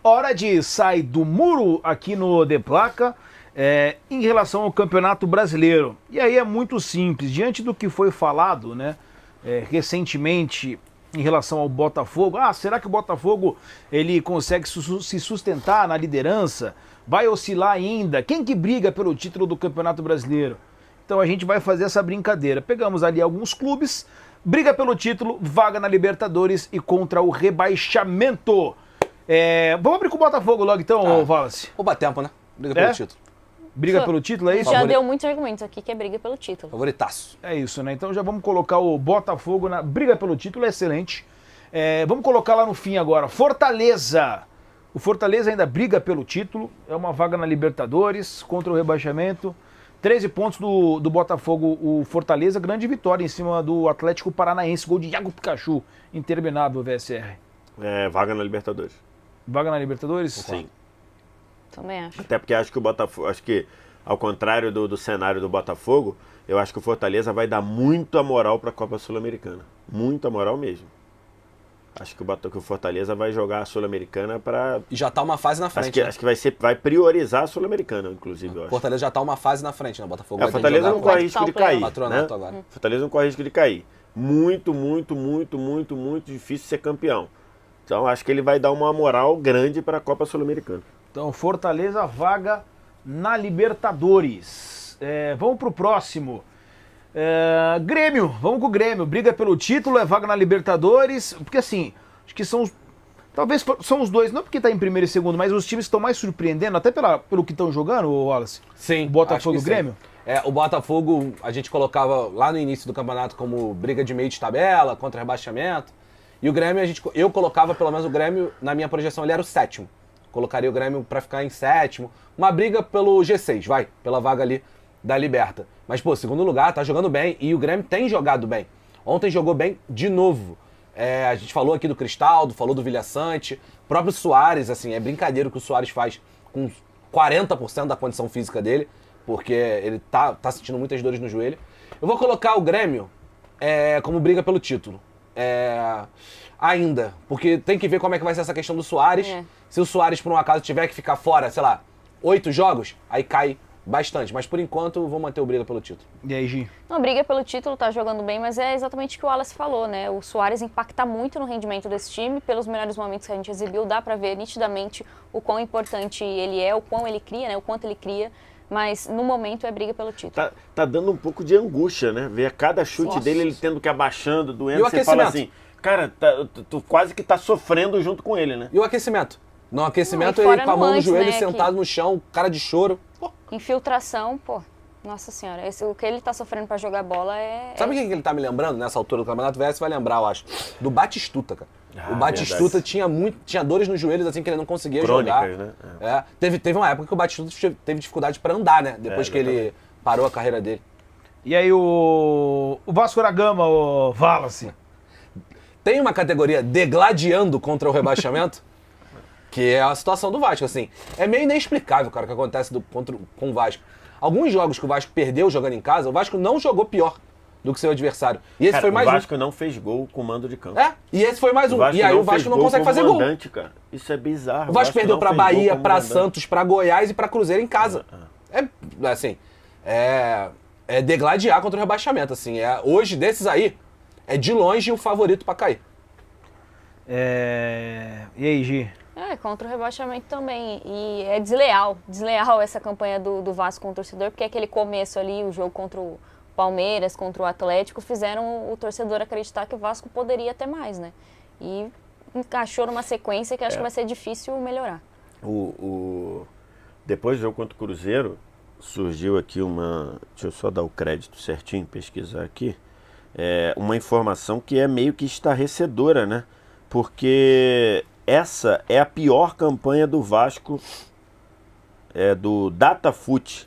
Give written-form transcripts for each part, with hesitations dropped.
Hora de sair do muro aqui no De Placa em relação ao Campeonato Brasileiro. E aí é muito simples, diante do que foi falado, né, recentemente em relação ao Botafogo. Será que o Botafogo ele consegue se sustentar na liderança? Vai oscilar ainda? Quem que briga pelo título do Campeonato Brasileiro? Então a gente vai fazer essa brincadeira. Pegamos ali alguns clubes, briga pelo título, vaga na Libertadores e contra o rebaixamento. Vamos abrir com o Botafogo logo então, Wallace? Rouba tempo, né? Briga pelo título. Briga pelo título, é isso? Já deu muitos argumentos aqui que é briga pelo título. Favoritaço. É isso, né? Então já vamos colocar o Botafogo na briga pelo título, excelente. Vamos colocar lá no fim agora, Fortaleza. O Fortaleza ainda briga pelo título, é uma vaga na Libertadores, contra o rebaixamento. 13 pontos do Botafogo, o Fortaleza, grande vitória em cima do Atlético Paranaense, gol de Iago Pikachu, interminável VSR. Vaga na Libertadores. Vaga na Libertadores? Sim. Também acho. Até porque acho que o Botafogo, ao contrário do cenário do Botafogo, eu acho que o Fortaleza vai dar muita moral para a Copa Sul-Americana. Muita moral mesmo. Acho que o Fortaleza vai jogar a Sul-Americana para... E já tá uma fase na frente. Acho que vai priorizar a Sul-Americana, inclusive, eu acho. Fortaleza já tá uma fase na frente, né? Botafogo o Fortaleza não corre risco de cair. Patronato agora. Fortaleza não corre risco de cair. Muito, muito, muito, muito, muito difícil ser campeão. Então acho que ele vai dar uma moral grande para a Copa Sul-Americana. Então Fortaleza, vaga na Libertadores. Vamos pro próximo. Grêmio, vamos com o Grêmio. Briga pelo título, vaga na Libertadores. Porque assim, acho que talvez são os dois, não porque tá em primeiro e segundo, mas os times que estão mais surpreendendo, até pelo que estão jogando, Wallace. Sim. O Botafogo e o Grêmio. O Botafogo a gente colocava lá no início do campeonato como briga de meio de tabela, contra rebaixamento. E o Grêmio, eu colocava pelo menos o Grêmio, na minha projeção, ele era o sétimo. Colocaria o Grêmio pra ficar em sétimo. Uma briga pelo G6, pela vaga ali da Liberta. Mas, segundo lugar, tá jogando bem e o Grêmio tem jogado bem. Ontem jogou bem de novo. A gente falou aqui do Cristaldo, falou do Vilhaçante. O próprio Soares, assim, é brincadeira o que o Soares faz com 40% da condição física dele, porque ele tá sentindo muitas dores no joelho. Eu vou colocar o Grêmio como briga pelo título. Ainda, porque tem que ver como é que vai ser essa questão do Soares. Se o Soares, por um acaso, tiver que ficar fora, 8 jogos, aí cai bastante. Mas por enquanto, vou manter o briga pelo título. E aí, Gi? Não, briga pelo título, tá jogando bem, mas é exatamente o que o Wallace falou, né? O Soares impacta muito no rendimento desse time, pelos melhores momentos que a gente exibiu, dá pra ver nitidamente o quão importante ele é, o quão ele cria, né? O quanto ele cria. Mas no momento é briga pelo título. Tá dando um pouco de angústia, né? Ver cada chute dele, ele tendo que ir abaixando, doendo. E o você aquecimento? fala assim, cara, tu quase que tá sofrendo junto com ele, né? E o aquecimento? No aquecimento, Não, ele com a mão no joelho, né, sentado no chão, cara de choro. Infiltração, nossa senhora. O que ele tá sofrendo pra jogar bola Sabe quem que ele tá me lembrando nessa altura do campeonato? O VS vai lembrar, eu acho. Do Batistuta, cara. O Batistuta tinha dores nos joelhos, assim, que ele não conseguia jogar. Né? Teve uma época que o Batistuta teve dificuldade pra andar, né? Depois que ele parou a carreira dele. E aí o Vasco da Gama, o Wallace? Tem uma categoria degladiando contra o rebaixamento, que é a situação do Vasco, assim. É meio inexplicável, cara, o que acontece com o Vasco. Alguns jogos que o Vasco perdeu jogando em casa, o Vasco não jogou pior do que seu adversário. E esse foi mais o Vasco não fez gol com mando de campo. E esse foi mais um. E aí o Vasco não consegue fazer gol. Cara. Isso é bizarro. O Vasco perdeu pra Bahia, pra Santos, pra Goiás e pra Cruzeiro em casa. É degladiar contra o rebaixamento, assim. Hoje, desses aí, é de longe o favorito pra cair. E aí, Gi? Contra o rebaixamento também. E é desleal essa campanha do Vasco com o torcedor, porque aquele começo ali, o jogo contra o Palmeiras, contra o Atlético, fizeram o torcedor acreditar que o Vasco poderia ter mais, né? E encaixou numa sequência que acho que vai ser difícil melhorar. Depois do jogo contra o Cruzeiro, surgiu aqui deixa eu só dar o crédito certinho, pesquisar aqui, uma informação que é meio que estarrecedora, né? Porque essa é a pior campanha do Vasco, do Datafut,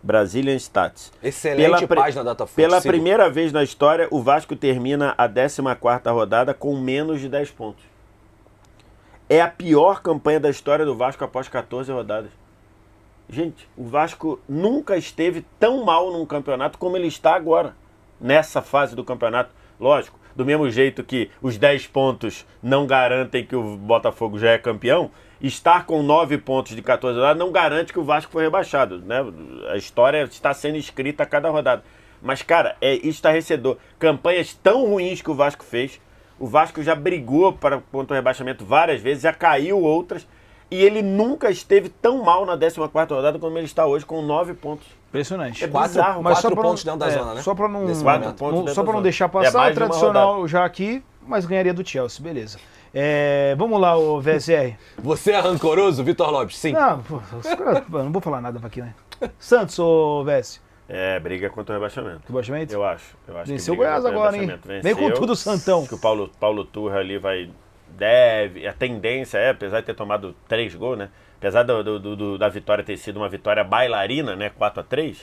Brazilian Stats. Excelente página Datafut. Pela primeira vez na história, o Vasco termina a 14ª rodada com menos de 10 pontos. É a pior campanha da história do Vasco após 14 rodadas. Gente, o Vasco nunca esteve tão mal num campeonato como ele está agora, nessa fase do campeonato. Lógico, do mesmo jeito que os 10 pontos não garantem que o Botafogo já é campeão, estar com 9 pontos de 14 rodadas não garante que o Vasco foi rebaixado, né? A história está sendo escrita a cada rodada. Mas, cara, é estarrecedor. Campanhas tão ruins que o Vasco fez. O Vasco já brigou contra o rebaixamento várias vezes, já caiu outras. E ele nunca esteve tão mal na 14ª rodada como ele está hoje, com 9 pontos. Impressionante. É bizarro. Mas 4 pontos dentro da zona, né? Só para não, Nesse Quatro momento. pontos dentro só da para não zona. deixar É passar, mais o de uma tradicional rodada. já aqui, mas ganharia do Chelsea, beleza. Vamos lá, o VSR. Você é rancoroso, Vitor Lopes? Sim. Não, pô, não vou falar nada aqui, né? Santos, ô VS, É, briga contra o rebaixamento. rebaixamento? Eu acho. Que Venceu o briga Goiás contra agora, hein? rebaixamento. Vem com Venceu. tudo, Santão. Acho que o Paulo Turra ali a tendência apesar de ter tomado 3 gols, né? Apesar da vitória ter sido uma vitória bailarina, né? 4-3,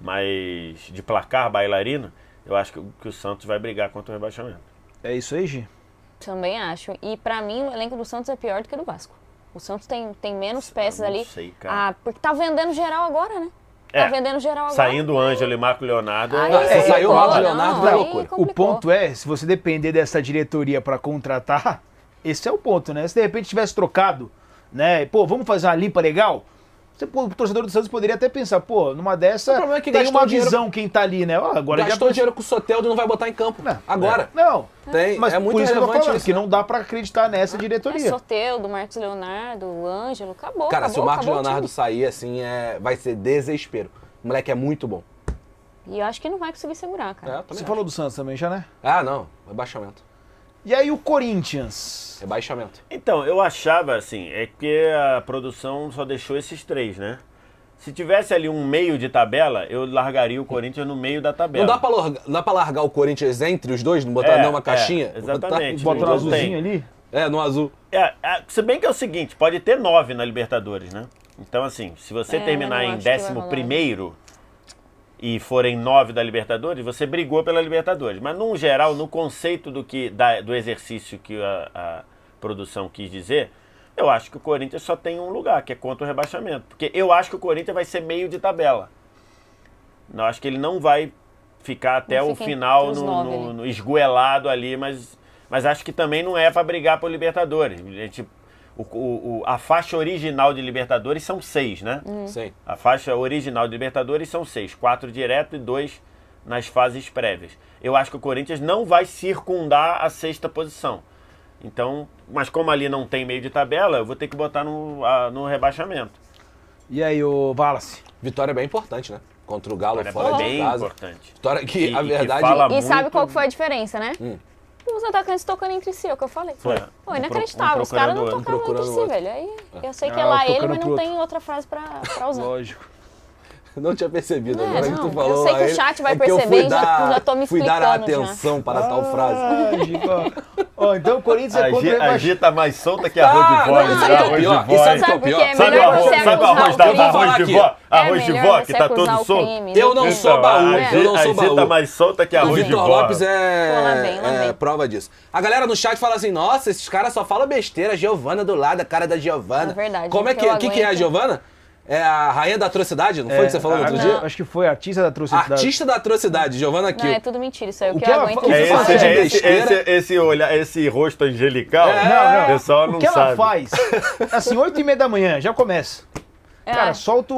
mas de placar bailarina, eu acho que o Santos vai brigar contra o rebaixamento. É isso aí, Gi? Também acho. E pra mim, o elenco do Santos é pior do que o do Vasco. O Santos tem menos peças não ali. sei, cara. Porque tá vendendo geral agora, né? Tá vendendo geral agora. Saindo o Ângelo e Marco Leonardo. se saiu o Marcos Leonardo, aí é loucura. O complicou. ponto é, se você depender dessa diretoria para contratar, esse é o ponto, né? Se de repente tivesse trocado, né? Pô, vamos fazer uma limpa legal? O torcedor do Santos poderia até pensar, pô, numa dessa O problema é que tem gastou uma dinheiro- visão quem tá ali, né? Ó, agora Gastou já dinheiro com o Soteldo e não vai botar em campo. Agora. Não, Tem, mas é muito por isso que eu tô relevante falando, isso, que né? não dá para acreditar nessa É diretoria. Soteldo, Marcos Leonardo, o Ângelo, acabou. Cara, se o Marcos acabou Leonardo time. sair assim, vai ser desespero. O moleque é muito bom. E eu acho que não vai conseguir segurar, cara. também Você acho. falou do Santos também já, né? Ah, não. Rebaixamento. E aí o Corinthians? Rebaixamento. Então, eu achava assim, é que a produção só deixou esses 3, né? Se tivesse ali um meio de tabela, eu largaria o Corinthians no meio da tabela. Não dá pra largar o Corinthians entre os dois? Não botar uma caixinha? exatamente. Bota no Não azulzinho tem. ali? No azul. Se bem que é o seguinte, pode ter 9 na Libertadores, né? Então, assim, se você terminar eu não em acho que vai 11º e forem 9 da Libertadores, você brigou pela Libertadores. Mas, num geral, no conceito do exercício que a produção quis dizer, eu acho que o Corinthians só tem um lugar, que é contra o rebaixamento. Porque eu acho que o Corinthians vai ser meio de tabela. Eu acho que ele não vai ficar até Não o fica final entre os 9 ali. no esgoelado ali, mas acho que também não é para brigar por Libertadores. A faixa original de Libertadores são 6, né? Sim. A faixa original de Libertadores são 6, 4 direto e 2 nas fases prévias. Eu acho que o Corinthians não vai circundar a 6ª posição. Então, mas como ali não tem meio de tabela, eu vou ter que botar no rebaixamento. E aí, o Wallace? Vitória bem importante, né? Contra o Galo É fora de bem casa. importante. Vitória que, a que verdade... fala E sabe muito- qual que foi a diferença, né? Os atacantes tocando entre si, é o que eu falei. Foi. Pô, Um inacreditável. Os caras não procurando o outro, tocavam entre si, procurando o velho. Aí eu sei que é lá ele, tocando mas pro não outro. tem outra frase pra usar. Lógico. Não tinha percebido. É, Agora que não, tu falou eu sei que lá, o chat vai é que eu perceber fui e já tô me fui dar a explicando já. atenção para tal frase. Ah, Gico. Ó, então o Corinthians é contra o A rebaixamento. Gi tá mais solta que arroz de vó. não, isso aí que é o pior. Isso aí que é o Sabe por pior. quê? É Sabe o melhor arroz, você sabe o acusar arroz o da crime. arroz de vó? Arroz de melhor vó você que tá acusar todo o solto? crime Eu do não que- sou baú, eu não A sou Gi tá baú. mais solta que O arroz de Vitor vó. Lopes Pô, lá vem. é prova disso. A galera no chat fala assim, nossa, esses caras só falam besteira, Giovana do lado, a cara da Giovana. É verdade, Como é que eu que é a aguento. Giovana? É a rainha da atrocidade, não foi o que você falou no outro dia? Acho que foi artista da atrocidade. Artista da atrocidade, Giovana Não, Kiel. é tudo mentira, isso aí. O O que que eu ela aguento fa- É o que ela fala de besteira. esse olhar, esse rosto angelical, Não, o pessoal não o que ela sabe. faz? Assim, 8h30 da manhã, já começa. Cara, solta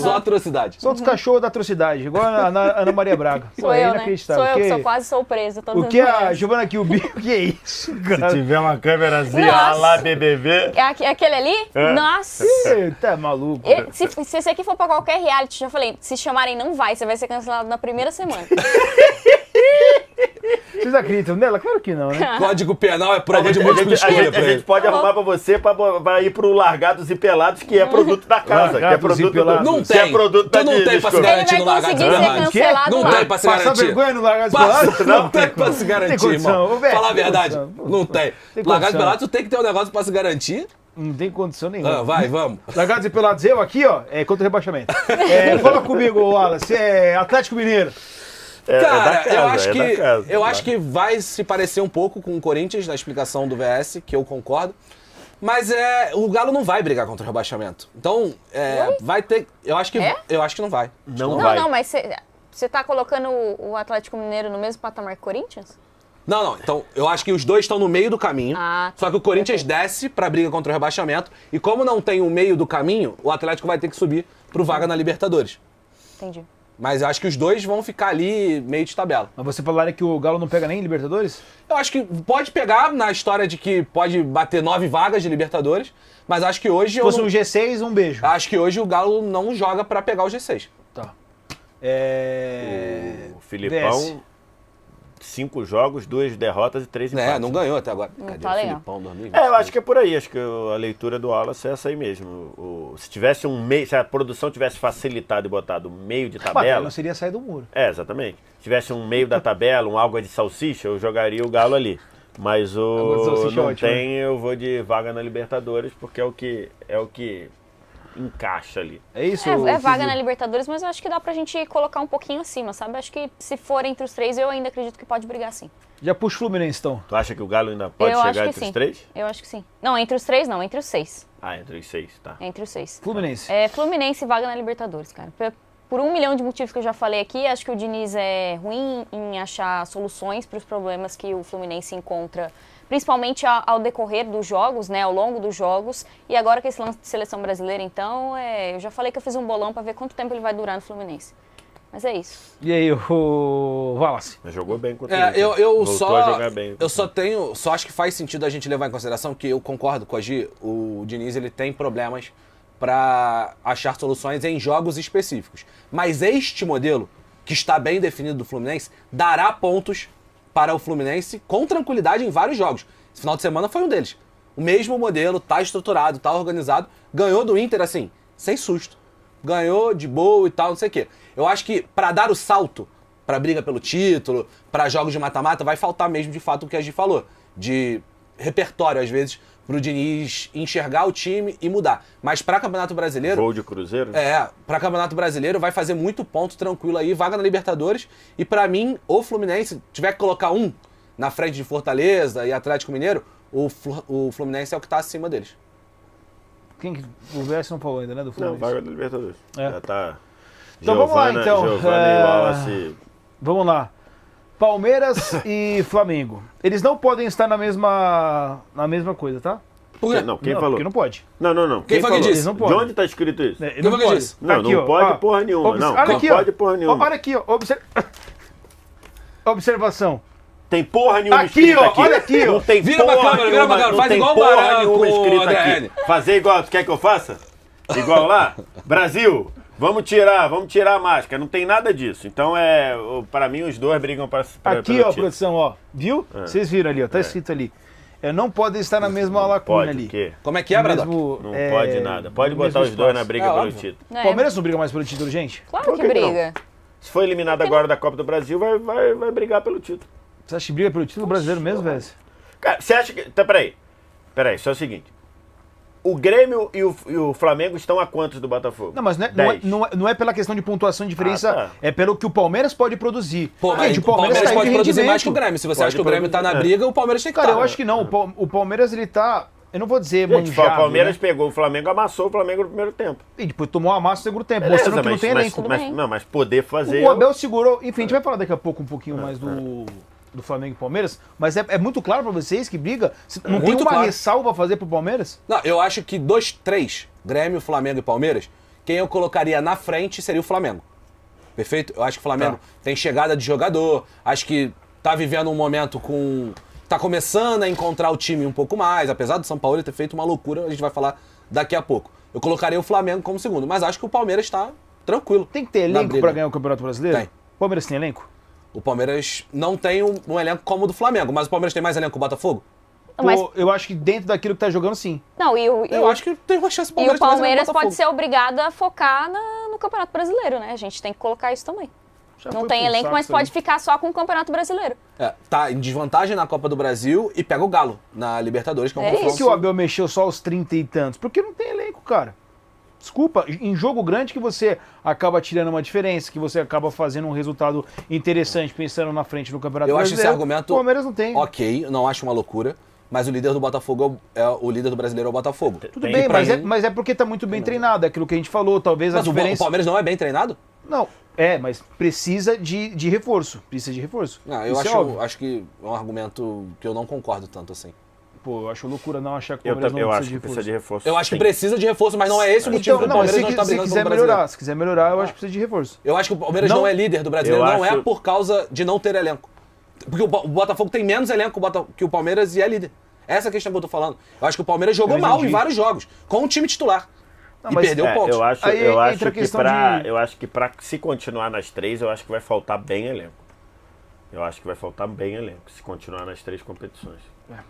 Só atrocidade. os cachorros da atrocidade, igual a Ana Maria Braga. Sou eu, né? Sou inacreditável. eu que Porque quase sou presa todas o que as a manhãs. Giovana Kilby, o que é isso, cara? Se tiver uma câmerazinha Nossa. lá BBB, É aquele ali? Nossa! Você tá maluco. Se esse aqui for pra qualquer reality, já falei, se chamarem não vai, você vai ser cancelado na primeira semana. Vocês acreditam nela? Claro que não, né? Código penal é prova de a múltipla gente, a escolha gente- pra a ele. gente pode arrumar pra você pra ir pro Largados e Pelados, que é produto da casa, que é Largados e produto Pelados. Não que é tem. produto da Tu não tem pra se Discord. garantir Ele no vai Largados e conseguir ser Pelados. cancelado Não lá. tem pra se Passar garantir. vergonha no Largados e Passa- Pelados? Não tem pra se garantir, condição. irmão. Ô, velho, Fala a tem verdade. condição. Não tem. Tem Largados e condição. Pelados, tu tem que ter um negócio pra se garantir. Não tem condição nenhuma. Vai, vamos. Largados e Pelados, eu aqui, ó, é contra o rebaixamento. Fala comigo, Wallace, é Atlético Mineiro. Cara, da casa, eu acho que vai se parecer um pouco com o Corinthians na explicação do VS, que eu concordo. Mas o Galo não vai brigar contra o rebaixamento. Então, vai ter. Eu acho que não vai. Não Não, vai. não, mas você tá colocando o Atlético Mineiro no mesmo patamar que o Corinthians? Não. Então, eu acho que os dois estão no meio do caminho. Ah, Só que o Corinthians desce pra briga contra o rebaixamento. E como não tem o meio do caminho, o Atlético vai ter que subir pro vaga na Libertadores. Entendi. Mas eu acho que os dois vão ficar ali meio de tabela. Mas você falaria que o Galo não pega nem Libertadores? Eu acho que pode pegar na história de que pode bater 9 vagas de Libertadores, mas acho que hoje... Se fosse um G6, um beijo. Acho que hoje o Galo não joga pra pegar o G6. Tá. O Filipão, 5 jogos, 2 derrotas e 3 empates. Não ganhou até agora. Não Cadê tá o legal. Filipão 2020? Eu acho que é por aí. Acho que a leitura do Wallace é essa aí mesmo. Se tivesse um meio, se a produção tivesse facilitado e botado meio de Mas tabela... não seria sair do muro. Exatamente. Se tivesse um meio da tabela, um água de salsicha, eu jogaria o Galo ali. Mas Água de salsicha é não ótimo, tem, eu vou de vaga na Libertadores, porque é o que encaixa ali. É isso? É vaga Fizi? na Libertadores, mas eu acho que dá pra gente colocar um pouquinho acima, sabe? Acho que se for entre os 3, eu ainda acredito que pode brigar sim. Já puxa o Fluminense, então. Tu acha que o Galo ainda pode Eu acho chegar que entre sim. os 3? Eu acho que sim. Não, entre os 3 não, entre os 6. Ah, entre os 6, tá. Entre os 6. Fluminense. Fluminense e vaga na Libertadores, cara. Por 1 milhão de motivos que eu já falei aqui, acho que o Diniz é ruim em achar soluções para os problemas que o Fluminense encontra, principalmente ao decorrer dos jogos, né, ao longo dos jogos. E agora com esse lance de seleção brasileira, então, eu já falei que eu fiz um bolão para ver quanto tempo ele vai durar no Fluminense. Mas é isso. E aí, o Wallace? Mas jogou bem contra o Eu Voltou a jogar bem. só acho que faz sentido a gente levar em consideração que eu concordo com a Gi, o Diniz ele tem problemas para achar soluções em jogos específicos. Mas este modelo, que está bem definido do Fluminense, dará pontos para o Fluminense com tranquilidade em vários jogos. Esse final de semana foi um deles. O mesmo modelo, tá estruturado, tá organizado, ganhou do Inter assim, sem susto. Ganhou de boa e tal, não sei o quê. Eu acho que para dar o salto para briga pelo título, para jogos de mata-mata, vai faltar mesmo de fato o que a Gi falou, de repertório às vezes pro Diniz enxergar o time e mudar. Mas para Campeonato Brasileiro... Gol de Cruzeiro? Para Campeonato Brasileiro vai fazer muito ponto tranquilo aí, vaga na Libertadores. E para mim, o Fluminense, tiver que colocar um na frente de Fortaleza e Atlético Mineiro, o Fluminense é o que tá acima deles. O VS não falou ainda, né, do Não, Fluminense? vaga da Libertadores. É. Já tá... Então vamos lá, então. Giovana e Wallace... Vamos lá. Palmeiras e Flamengo. Eles não podem estar na mesma coisa, tá? Por quê? Não, quem Não, falou? porque não pode. Não. Quem foi que falou? disse? Eles não De podem. onde tá escrito isso? Ele Quem foi que disse? Não, Aqui, não ó, pode ó. porra nenhuma. Não, Olha não aqui, pode ó. porra nenhuma. Olha aqui, ó. Observação. Tem porra nenhuma Aqui, escrita ó, aqui. olha aqui, ó. Não tem Vira pra porra câmera, vira pra nenhuma, câmera. não Faz tem igual o porra Barão nenhuma com o escrita ADN. aqui. Fazer igual, tu quer que eu faça? Igual lá? Brasil, vamos tirar a máscara. Não tem nada disso. Então, para mim, os dois brigam para Aqui, pelo ó, título. produção, ó. Viu? Vocês viram ali, ó. Tá escrito ali. Não pode estar na mesma lacuna Pode, ali. o quê? Como é que é, Bradock? Não pode nada. Pode no botar mesmo os dois na espaço. briga pelo óbvio. título. Não, Palmeiras não briga mais pelo título, gente? Claro Por que que não? briga. Se for eliminado agora da Copa do Brasil, vai brigar pelo título. Você acha que briga pelo título brasileiro mesmo, velho? Cara, você acha que... Tá, peraí, só é o seguinte. O Grêmio e o Flamengo estão a quantos do Botafogo? Não, mas não é pela questão de pontuação de diferença, tá. É pelo que o Palmeiras pode produzir. Pô, mas Gente, o Palmeiras caiu pode de produzir rendimento. mais que o Grêmio. Se você Pode acha que o Grêmio tá na produzir, briga, o Palmeiras tem que Cara, estar. eu acho que não. O Palmeiras, ele tá... Eu não vou dizer Gente, manjado, o Palmeiras né? pegou o Flamengo, amassou o Flamengo no primeiro tempo. E depois tomou a massa no segundo tempo, Beleza, mostrando que não tem elenco. mas poder fazer... O Abel segurou... Enfim, a gente vai falar daqui a pouco um pouquinho mais do Flamengo e Palmeiras, mas é muito claro pra vocês que briga... Não tem Muito uma claro. ressalva a fazer pro Palmeiras? Não, eu acho que dos três, Grêmio, Flamengo e Palmeiras, quem eu colocaria na frente seria o Flamengo. Perfeito? Eu acho que o Flamengo tem chegada de jogador, acho que tá vivendo um momento com... Tá começando a encontrar o time um pouco mais, apesar do São Paulo ter feito uma loucura, a gente vai falar daqui a pouco. Eu colocaria o Flamengo como segundo, mas acho que o Palmeiras tá tranquilo. Tem que ter na elenco briga. pra ganhar o Campeonato Brasileiro? Tem. O Palmeiras tem elenco? O Palmeiras não tem um elenco como o do Flamengo, mas o Palmeiras tem mais elenco que o Botafogo? Mas, Eu acho que dentro daquilo que tá jogando, sim. não, Eu acho que tem uma chance do E o Palmeiras ter mais elenco que Palmeiras o pode Botafogo. ser obrigado a focar no Campeonato Brasileiro, né? A gente tem que colocar isso também. Já Não foi tem pro elenco, saco mas isso aí. pode ficar só com o Campeonato Brasileiro. Tá em desvantagem na Copa do Brasil e pega o Galo na Libertadores, que é um É confronto. Por que o Abel mexeu só aos 30 e tantos? Porque não tem elenco, cara. Desculpa, em jogo grande que você acaba tirando uma diferença, que você acaba fazendo um resultado interessante pensando na frente do Campeonato Eu acho Brasileiro. esse argumento O Palmeiras não tem. Ok, eu não acho uma loucura, mas o líder do Botafogo o líder do brasileiro é o Botafogo. Tudo Tem bem, pra mas mim- mas é porque tá muito bem treinado, é aquilo que a gente falou, talvez Mas a o diferença... Palmeiras não é bem treinado? Não, Mas precisa de reforço. Precisa de reforço. Não, eu Isso é óbvio. acho que é um argumento que eu não concordo tanto assim. Pô, eu acho loucura não achar que o Eu, Palmeiras eu não acho precisa que precisa de reforço. Eu acho que sim. precisa de reforço, mas não é esse o motivo Então, do não, Palmeiras se, não estar se brigando quiser pelo brasileiro. melhorar, se quiser melhorar, eu acho que precisa de reforço. Eu acho que o Palmeiras não é líder do brasileiro, eu não é acho- por causa de não ter elenco. Porque o Botafogo tem menos elenco que o Palmeiras e é líder. Essa é a questão que eu tô falando. Eu acho que o Palmeiras jogou Eu mal entendi. em vários jogos, com o time titular. Não, E mas- perdeu pontos. Eu acho, Aí eu entra acho a que questão eu acho que pra se continuar nas 3, eu acho que vai faltar bem elenco. Eu acho que vai faltar bem elenco se continuar nas 3 competições.